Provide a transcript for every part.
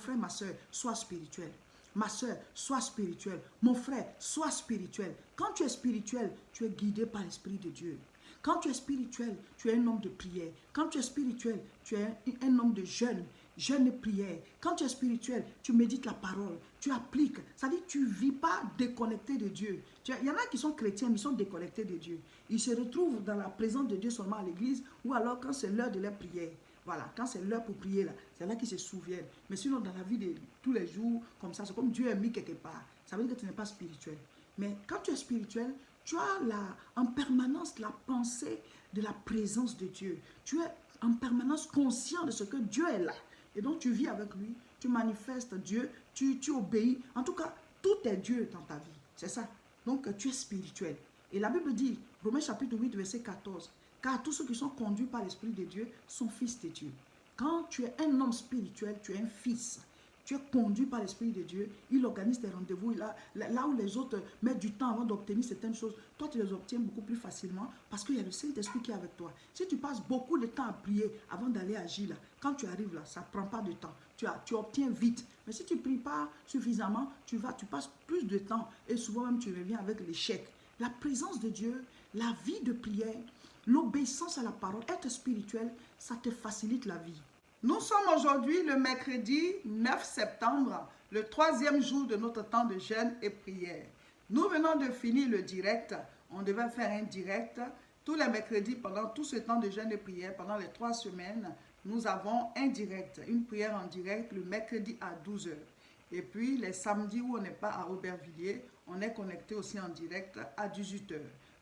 frère, ma soeur, sois spirituel. Ma soeur, sois spirituel. Mon frère, sois spirituel. Quand tu es spirituel, tu es guidé par l'Esprit de Dieu. Quand tu es spirituel, tu es un homme de prière. Quand tu es spirituel, tu es un homme de jeûne. Jeûne et prière. Quand tu es spirituel, tu médites la parole. Tu appliques. Ça dit, tu ne vis pas déconnecté de Dieu. Il y en a qui sont chrétiens, mais ils sont déconnectés de Dieu. Ils se retrouvent dans la présence de Dieu seulement à l'église ou alors quand c'est l'heure de leur prière. Voilà, quand c'est l'heure pour prier, là, c'est là qu'ils se souviennent. Mais sinon, dans la vie de tous les jours, comme ça, c'est comme Dieu est mis quelque part. Ça veut dire que tu n'es pas spirituel. Mais quand tu es spirituel, tu as en permanence la pensée de la présence de Dieu. Tu es en permanence conscient de ce que Dieu est là. Et donc, tu vis avec lui, tu manifestes Dieu, tu obéis. En tout cas, tout est Dieu dans ta vie. C'est ça. Donc, tu es spirituel. Et la Bible dit, Romains chapitre 8, verset 14, car tous ceux qui sont conduits par l'Esprit de Dieu sont fils de Dieu. Quand tu es un homme spirituel, tu es un fils. Tu es conduit par l'Esprit de Dieu. Il organise tes rendez-vous. Là où les autres mettent du temps avant d'obtenir certaines choses, toi, tu les obtiens beaucoup plus facilement parce qu'il y a le Saint-Esprit qui est avec toi. Si tu passes beaucoup de temps à prier avant d'aller agir, là, quand tu arrives là, ça ne prend pas de temps. Tu obtiens vite. Mais si tu ne pries pas suffisamment, tu passes plus de temps et souvent même tu reviens avec l'échec. La présence de Dieu, la vie de prière, l'obéissance à la parole, être spirituel, ça te facilite la vie. Nous sommes aujourd'hui le mercredi 9 septembre, le 3e jour de notre temps de jeûne et prière. Nous venons de finir le direct. On devait faire un direct tous les mercredis pendant tout ce temps de jeûne et prière, pendant les 3 semaines. Nous avons un direct, une prière en direct le mercredi à 12 h. Et puis les samedis où on n'est pas à Aubervilliers, on est connecté aussi en direct à 18 h.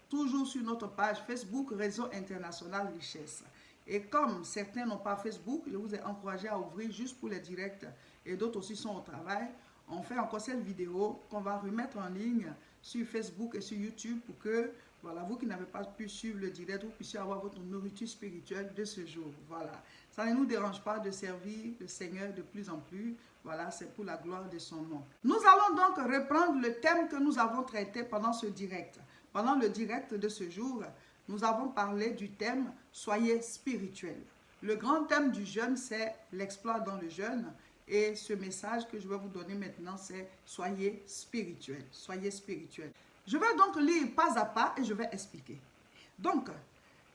Toujours sur notre page Facebook Réseau International Richesse. Et comme certains n'ont pas Facebook, je vous ai encouragé à ouvrir juste pour les directs et d'autres aussi sont au travail. On fait encore cette vidéo qu'on va remettre en ligne sur Facebook et sur YouTube pour que, voilà, vous qui n'avez pas pu suivre le direct, vous puissiez avoir votre nourriture spirituelle de ce jour. Voilà. Ça ne nous dérange pas de servir le Seigneur de plus en plus. Voilà, c'est pour la gloire de son nom. Nous allons donc reprendre le thème que nous avons traité pendant ce direct. Pendant le direct de ce jour, nous avons parlé du thème « Soyez spirituel ». Le grand thème du jeûne, c'est l'exploit dans le jeûne. Et ce message que je vais vous donner maintenant, c'est « Soyez spirituel ». Soyez spirituel. Je vais donc lire pas à pas et je vais expliquer. Donc,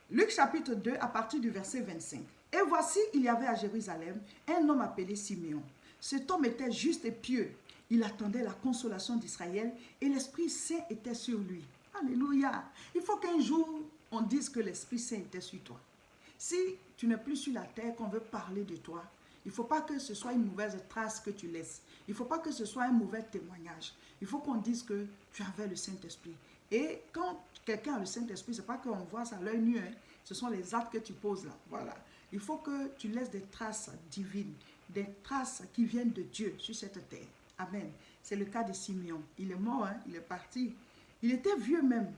Luc chapitre 2, à partir du verset 25. « Et voici, il y avait à Jérusalem un homme appelé Simeon. Cet homme était juste et pieux. Il attendait la consolation d'Israël et l'Esprit Saint était sur lui. » Alléluia. Il faut qu'un jour, on dise que l'Esprit Saint était sur toi. Si tu n'es plus sur la terre, qu'on veut parler de toi, il ne faut pas que ce soit une mauvaise trace que tu laisses. Il ne faut pas que ce soit un mauvais témoignage. Il faut qu'on dise que tu avais le Saint-Esprit. Et quand quelqu'un a le Saint-Esprit, ce n'est pas qu'on voit ça à l'œil nu. Hein. Ce sont les actes que tu poses là. Voilà. Il faut que tu laisses des traces divines, des traces qui viennent de Dieu sur cette terre. Amen. C'est le cas de Simeon. Il est mort, hein? Il est parti. Il était vieux même.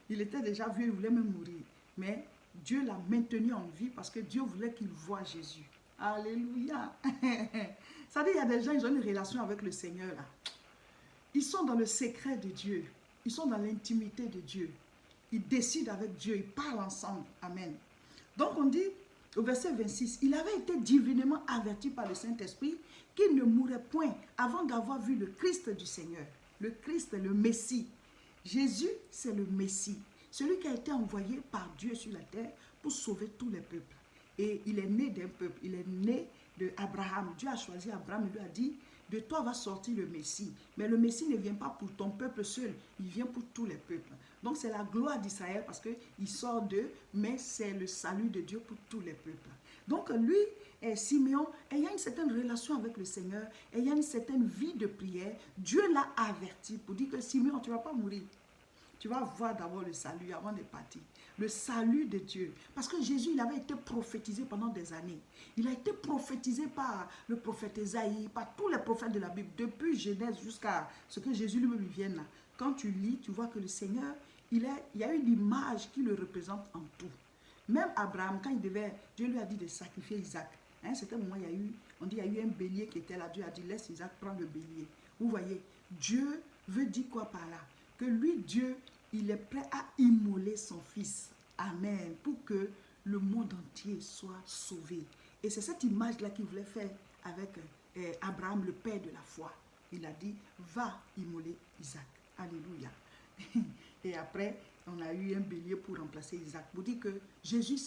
Il était déjà vieux, il voulait même mourir. Mais Dieu l'a maintenu en vie parce que Dieu voulait qu'il voie Jésus. Alléluia. Ça dit, il y a des gens, ils ont une relation avec le Seigneur là. Ils sont dans le secret de Dieu. Ils sont dans l'intimité de Dieu. Ils décident avec Dieu, ils parlent ensemble. Amen. Donc on dit au verset 26, il avait été divinement averti par le Saint-Esprit qu'il ne mourrait point avant d'avoir vu le Christ du Seigneur. Le Christ, le Messie. Jésus, c'est le Messie, celui qui a été envoyé par Dieu sur la terre pour sauver tous les peuples. Et il est né d'un peuple, il est né d'Abraham. Dieu a choisi Abraham et lui a dit, de toi va sortir le Messie. Mais le Messie ne vient pas pour ton peuple seul, il vient pour tous les peuples. Donc c'est la gloire d'Israël parce qu'il sort d'eux, mais c'est le salut de Dieu pour tous les peuples. Donc lui, Simeon, ayant une certaine relation avec le Seigneur, ayant une certaine vie de prière, Dieu l'a averti pour dire que Simeon, tu ne vas pas mourir. Tu vas voir d'abord le salut avant de partir. Le salut de Dieu. Parce que Jésus, il avait été prophétisé pendant des années. Il a été prophétisé par le prophète Esaïe, par tous les prophètes de la Bible, depuis Genèse jusqu'à ce que Jésus lui-même vienne là. Quand tu lis, tu vois que le Seigneur, il y a une image qui le représente en tout. Même Abraham, quand Dieu lui a dit de sacrifier Isaac. À un certain moment, il y a eu un bélier qui était là. Dieu a dit, laisse Isaac prendre le bélier. Vous voyez, Dieu veut dire quoi par là? Que lui, Dieu, il est prêt à immoler son fils. Amen. Pour que le monde entier soit sauvé. Et c'est cette image-là qu'il voulait faire avec Abraham, le père de la foi. Il a dit, va immoler Isaac. Alléluia. Et après, on a eu un bélier pour remplacer Isaac. Vous dites que Jésus,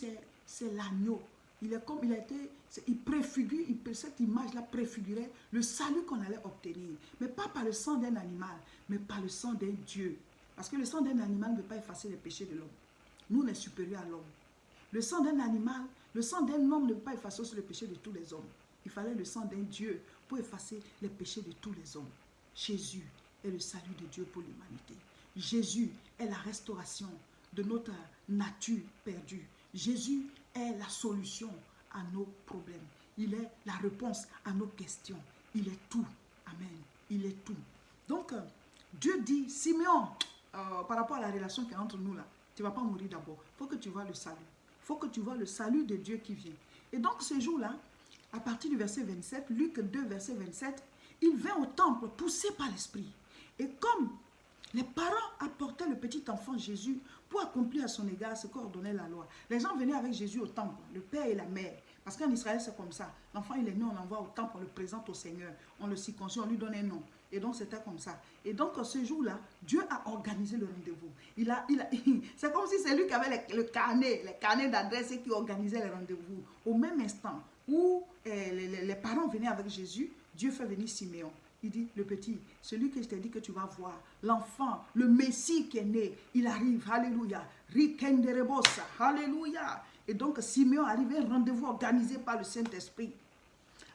c'est l'agneau. Il préfigure, cette image-là préfigurait le salut qu'on allait obtenir. Mais pas par le sang d'un animal, mais par le sang d'un Dieu. Parce que le sang d'un animal ne peut pas effacer les péchés de l'homme. Nous, on est supérieurs à l'homme. Le sang d'un animal, le sang d'un homme ne peut pas effacer aussi le péché de tous les hommes. Il fallait le sang d'un Dieu pour effacer les péchés de tous les hommes. Jésus est le salut de Dieu pour l'humanité. Jésus est la restauration de notre nature perdue. Jésus est la solution à nos problèmes. Il est la réponse à nos questions. Il est tout. Amen. Il est tout. Donc, Dieu dit, Simeon, par rapport à la relation qui est entre nous là, tu ne vas pas mourir d'abord. Il faut que tu vois le salut. Il faut que tu vois le salut de Dieu qui vient. Et donc, ce jour-là, à partir du verset 27, Luc 2, verset 27, il vint au temple poussé par l'Esprit. Et comme les parents apportaient le petit enfant Jésus pour accomplir à son égard ce qu'ordonnait la loi. Les gens venaient avec Jésus au temple, le père et la mère. Parce qu'en Israël, c'est comme ça. L'enfant, il est né, on l'envoie au temple, on le présente au Seigneur. On le circoncise, on lui donne un nom. Et donc, c'était comme ça. Et donc, ce jour-là, Dieu a organisé le rendez-vous. C'est comme si c'est lui qui avait les carnets d'adresse et qui organisait les rendez-vous. Au même instant où les parents venaient avec Jésus, Dieu fait venir Siméon. Il dit, le petit, celui que je t'ai dit que tu vas voir, l'enfant, le Messie qui est né, il arrive, alléluia, rikenderebosa, alléluia. Et donc Simeon arrive à un rendez-vous organisé par le Saint-Esprit.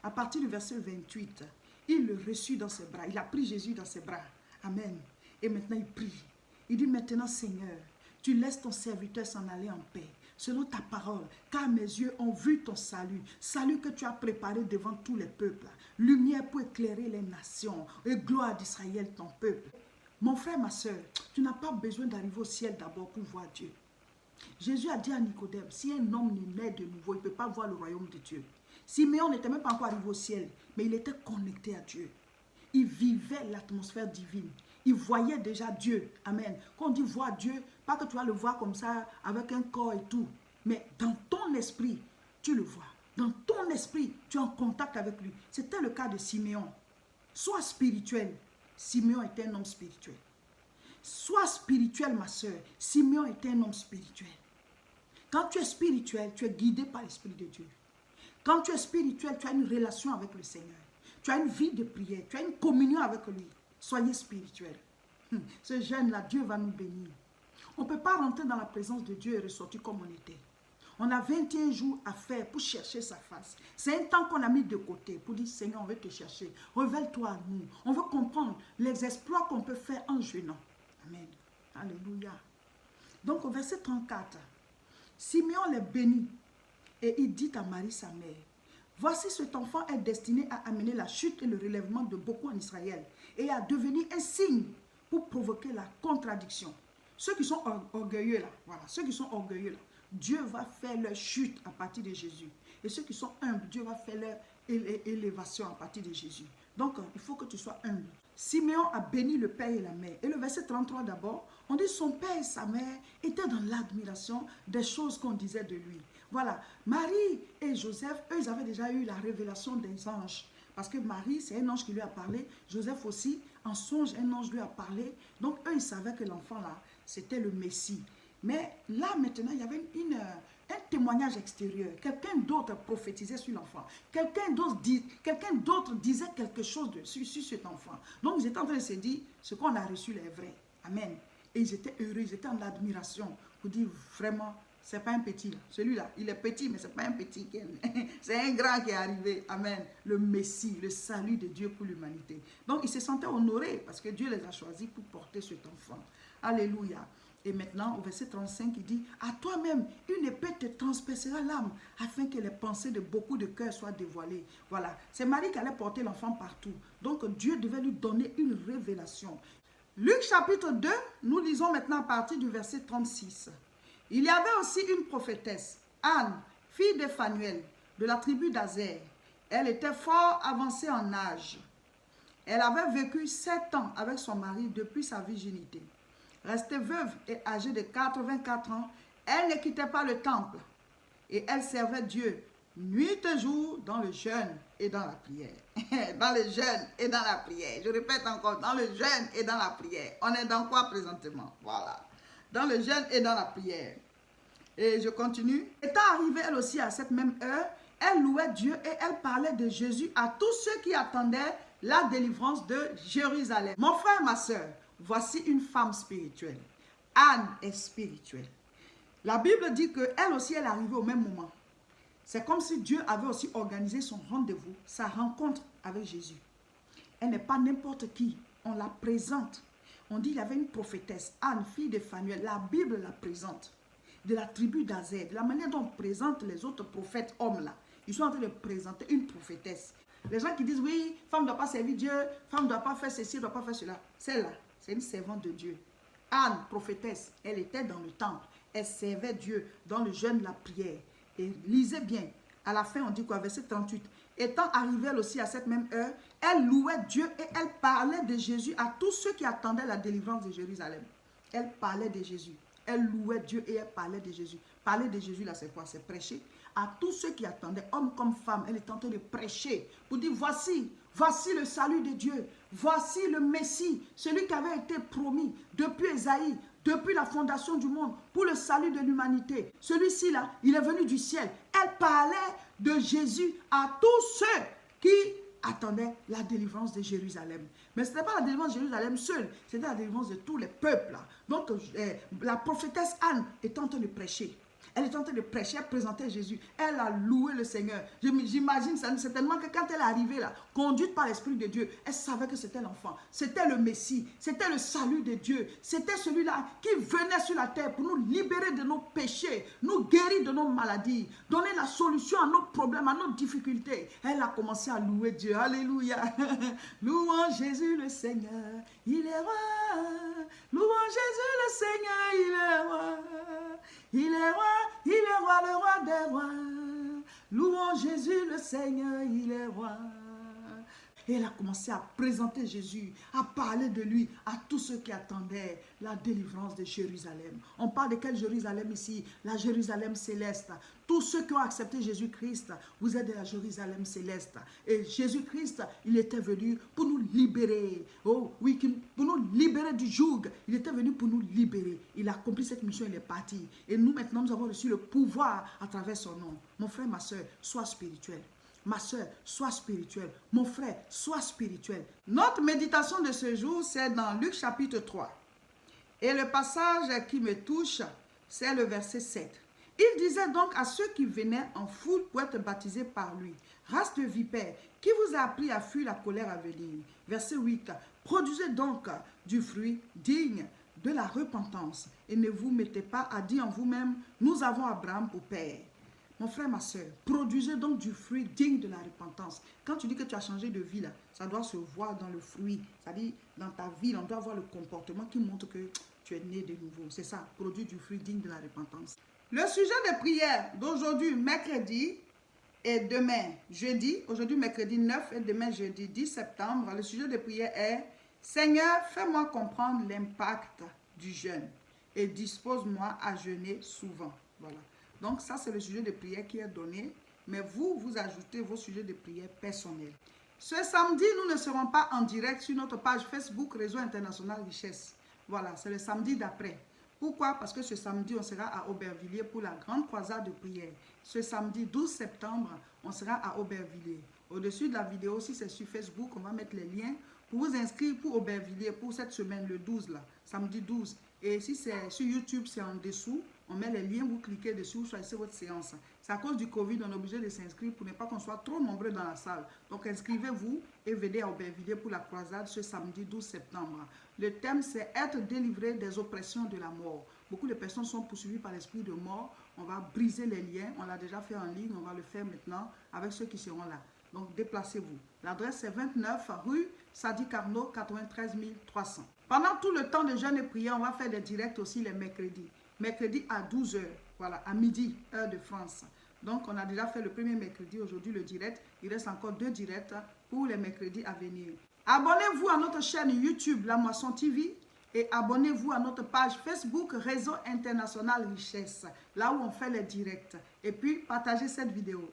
À partir du verset 28, il le reçut dans ses bras, il a pris Jésus dans ses bras, amen. Et maintenant il prie, il dit maintenant Seigneur, tu laisses ton serviteur s'en aller en paix, selon ta parole, car mes yeux ont vu ton salut, salut que tu as préparé devant tous les peuples, lumière pour éclairer les nations, et gloire d'Israël, ton peuple. Mon frère, ma soeur, tu n'as pas besoin d'arriver au ciel d'abord pour voir Dieu. Jésus a dit à Nicodème, si un homme n'est né de nouveau, il ne peut pas voir le royaume de Dieu. Siméon n'était même pas encore arrivé au ciel, mais il était connecté à Dieu. Il vivait l'atmosphère divine. Il voyait déjà Dieu. Amen. Quand on dit voir Dieu, pas que tu vas le voir comme ça, avec un corps et tout, mais dans ton esprit, tu le vois. Dans ton esprit, tu es en contact avec lui. C'était le cas de Siméon. Sois spirituel. Siméon était un homme spirituel. Sois spirituel, ma soeur. Siméon était un homme spirituel. Quand tu es spirituel, tu es guidé par l'Esprit de Dieu. Quand tu es spirituel, tu as une relation avec le Seigneur. Tu as une vie de prière. Tu as une communion avec lui. Soyez spirituel. Ce jeune-là, Dieu va nous bénir. On ne peut pas rentrer dans la présence de Dieu et ressortir comme on était. On a 21 jours à faire pour chercher sa face. C'est un temps qu'on a mis de côté pour dire, Seigneur, on veut te chercher. Révèle-toi à nous. On veut comprendre les exploits qu'on peut faire en jeûnant. Amen. Alléluia. Donc au verset 34, Simeon les bénit et il dit à Marie sa mère, voici cet enfant est destiné à amener la chute et le relèvement de beaucoup en Israël et à devenir un signe pour provoquer la contradiction. Ceux qui sont orgueilleux là, voilà, ceux qui sont orgueilleux là, Dieu va faire leur chute à partir de Jésus. Et ceux qui sont humbles, Dieu va faire leur élévation à partir de Jésus. Donc, il faut que tu sois humble. Simeon a béni le père et la mère. Et le verset 33 d'abord, on dit son père et sa mère étaient dans l'admiration des choses qu'on disait de lui. Voilà, Marie et Joseph, eux, ils avaient déjà eu la révélation des anges. Parce que Marie, c'est un ange qui lui a parlé. Joseph aussi, en songe, un ange lui a parlé. Donc, eux, ils savaient que l'enfant là, c'était le Messie. Mais là, maintenant, il y avait un témoignage extérieur. Quelqu'un d'autre prophétisait sur l'enfant. Quelqu'un d'autre disait quelque chose sur cet enfant. Donc, ils étaient en train de se dire, ce qu'on a reçu est vrai. Amen. Et ils étaient heureux, ils étaient en admiration. Pour dire, vraiment, c'est pas un petit. Celui-là, il est petit, mais c'est pas un petit. C'est un grand qui est arrivé. Amen. Le Messie, le salut de Dieu pour l'humanité. Donc, ils se sentaient honorés parce que Dieu les a choisis pour porter cet enfant. Alléluia. Et maintenant, au verset 35, il dit, à toi-même, une épée te transpercera l'âme, afin que les pensées de beaucoup de cœurs soient dévoilées. Voilà, c'est Marie qui allait porter l'enfant partout. Donc, Dieu devait lui donner une révélation. Luc chapitre 2, nous lisons maintenant à partir du verset 36. Il y avait aussi une prophétesse, Anne, fille de Phanuel, de la tribu d'Azer. Elle était fort avancée en âge. Elle avait vécu 7 ans avec son mari depuis sa virginité. Restée veuve et âgée de 84 ans, elle ne quittait pas le temple. Et elle servait Dieu nuit et jour dans le jeûne et dans la prière. Dans le jeûne et dans la prière. Je répète encore, dans le jeûne et dans la prière. On est dans quoi présentement? Voilà. Dans le jeûne et dans la prière. Et je continue. Étant arrivée elle aussi à cette même heure, elle louait Dieu et elle parlait de Jésus à tous ceux qui attendaient la délivrance de Jérusalem. Mon frère, ma soeur, voici une femme spirituelle. Anne est spirituelle. La Bible dit qu'elle aussi, elle est arrivée au même moment. C'est comme si Dieu avait aussi organisé son rendez-vous, sa rencontre avec Jésus. Elle n'est pas n'importe qui. On la présente. On dit qu'il y avait une prophétesse, Anne, fille de Phanuel. La Bible la présente. De la tribu d'Azer. De la manière dont on présente les autres prophètes hommes là. Ils sont en train de présenter une prophétesse. Les gens qui disent, oui, femme ne doit pas servir Dieu, femme ne doit pas faire ceci, ne doit pas faire cela. Celle-là, c'est une servante de Dieu. Anne, prophétesse, elle était dans le temple. Elle servait Dieu dans le jeûne de la prière. Et lisez bien, à la fin on dit quoi, verset 38. Étant arrivée elle aussi à cette même heure, elle louait Dieu et elle parlait de Jésus à tous ceux qui attendaient la délivrance de Jérusalem. Elle parlait de Jésus. Elle louait Dieu et elle parlait de Jésus. Parler de Jésus là c'est quoi? C'est prêcher. À tous ceux qui attendaient, hommes comme femmes, elle est en train de prêcher pour dire voici le salut de Dieu. Voici le Messie, celui qui avait été promis depuis Ésaïe, depuis la fondation du monde, pour le salut de l'humanité. Celui-ci là, il est venu du ciel. Elle parlait de Jésus à tous ceux qui attendaient la délivrance de Jérusalem. Mais ce n'était pas la délivrance de Jérusalem seule, c'était la délivrance de tous les peuples là. Donc la prophétesse Anne est en train de prêcher. Elle est en train de prêcher, elle présentait Jésus. Elle a loué le Seigneur. J'imagine certainement que quand elle est arrivée là, conduite par l'Esprit de Dieu, elle savait que c'était l'enfant. C'était le Messie. C'était le salut de Dieu. C'était celui-là qui venait sur la terre pour nous libérer de nos péchés, nous guérir de nos maladies, donner la solution à nos problèmes, à nos difficultés. Elle a commencé à louer Dieu. Alléluia. Louons Jésus le Seigneur, il est roi. Louons Jésus le Seigneur, il est roi. Il est roi, le roi des rois. Louons Jésus le Seigneur, il est roi. Et elle a commencé à présenter Jésus, à parler de lui à tous ceux qui attendaient la délivrance de Jérusalem. On parle de quel Jérusalem ici? La Jérusalem céleste. Tous ceux qui ont accepté Jésus-Christ, vous êtes de la Jérusalem céleste. Et Jésus-Christ, il était venu pour nous libérer. Oh oui, pour nous libérer du joug. Il était venu pour nous libérer. Il a accompli cette mission, il est parti. Et nous maintenant, nous avons reçu le pouvoir à travers son nom. Mon frère, ma soeur, sois spirituel. Ma soeur, sois spirituel. Mon frère, sois spirituel. Notre méditation de ce jour, c'est dans Luc chapitre 3. Et le passage qui me touche, c'est le verset 7. Il disait donc à ceux qui venaient en foule pour être baptisés par lui, race de vipères, qui vous a appris à fuir la colère à venir. Verset 8. Produisez donc du fruit digne de la repentance et ne vous mettez pas à dire en vous-même, nous avons Abraham pour père. Mon frère, ma soeur, produisez donc du fruit digne de la repentance. Quand tu dis que tu as changé de vie, là, ça doit se voir dans le fruit. C'est-à-dire, dans ta vie, on doit voir le comportement qui montre que tu es né de nouveau. C'est ça, produire du fruit digne de la repentance. Le sujet de prière d'aujourd'hui, mercredi, et demain, jeudi, aujourd'hui, mercredi 9 et demain, jeudi 10 septembre, le sujet de prière est « Seigneur, fais-moi comprendre l'impact du jeûne et dispose-moi à jeûner souvent. » Voilà. Donc ça, c'est le sujet de prière qui est donné. Mais vous ajoutez vos sujets de prière personnels. Ce samedi, nous ne serons pas en direct sur notre page Facebook Réseau International Richesse. Voilà, c'est le samedi d'après. Pourquoi? Parce que ce samedi, on sera à Aubervilliers pour la grande croisade de prière. Ce samedi 12 septembre, on sera à Aubervilliers. Au-dessus de la vidéo, si c'est sur Facebook, on va mettre les liens pour vous inscrire pour Aubervilliers pour cette semaine, le 12 là, samedi 12. Et si c'est sur YouTube, c'est en dessous. On met les liens, vous cliquez dessus, vous choisissez votre séance. C'est à cause du Covid, on est obligé de s'inscrire pour ne pas qu'on soit trop nombreux dans la salle. Donc inscrivez-vous et venez à Aubervilliers pour la croisade ce samedi 12 septembre. Le thème, c'est être délivré des oppressions de la mort. Beaucoup de personnes sont poursuivies par l'esprit de mort. On va briser les liens. On l'a déjà fait en ligne. On va le faire maintenant avec ceux qui seront là. Donc déplacez-vous. L'adresse est 29 rue Sadi Carnot, 93 300. Pendant tout le temps de jeûne et prière, on va faire des directs aussi les mercredis. Mercredi à 12h, voilà, à midi, heure de France. Donc, on a déjà fait le premier mercredi, aujourd'hui le direct. Il reste encore 2 directs pour les mercredis à venir. Abonnez-vous à notre chaîne YouTube, La Moisson TV. Et abonnez-vous à notre page Facebook, Réseau International Richesse. Là où on fait les directs. Et puis, partagez cette vidéo.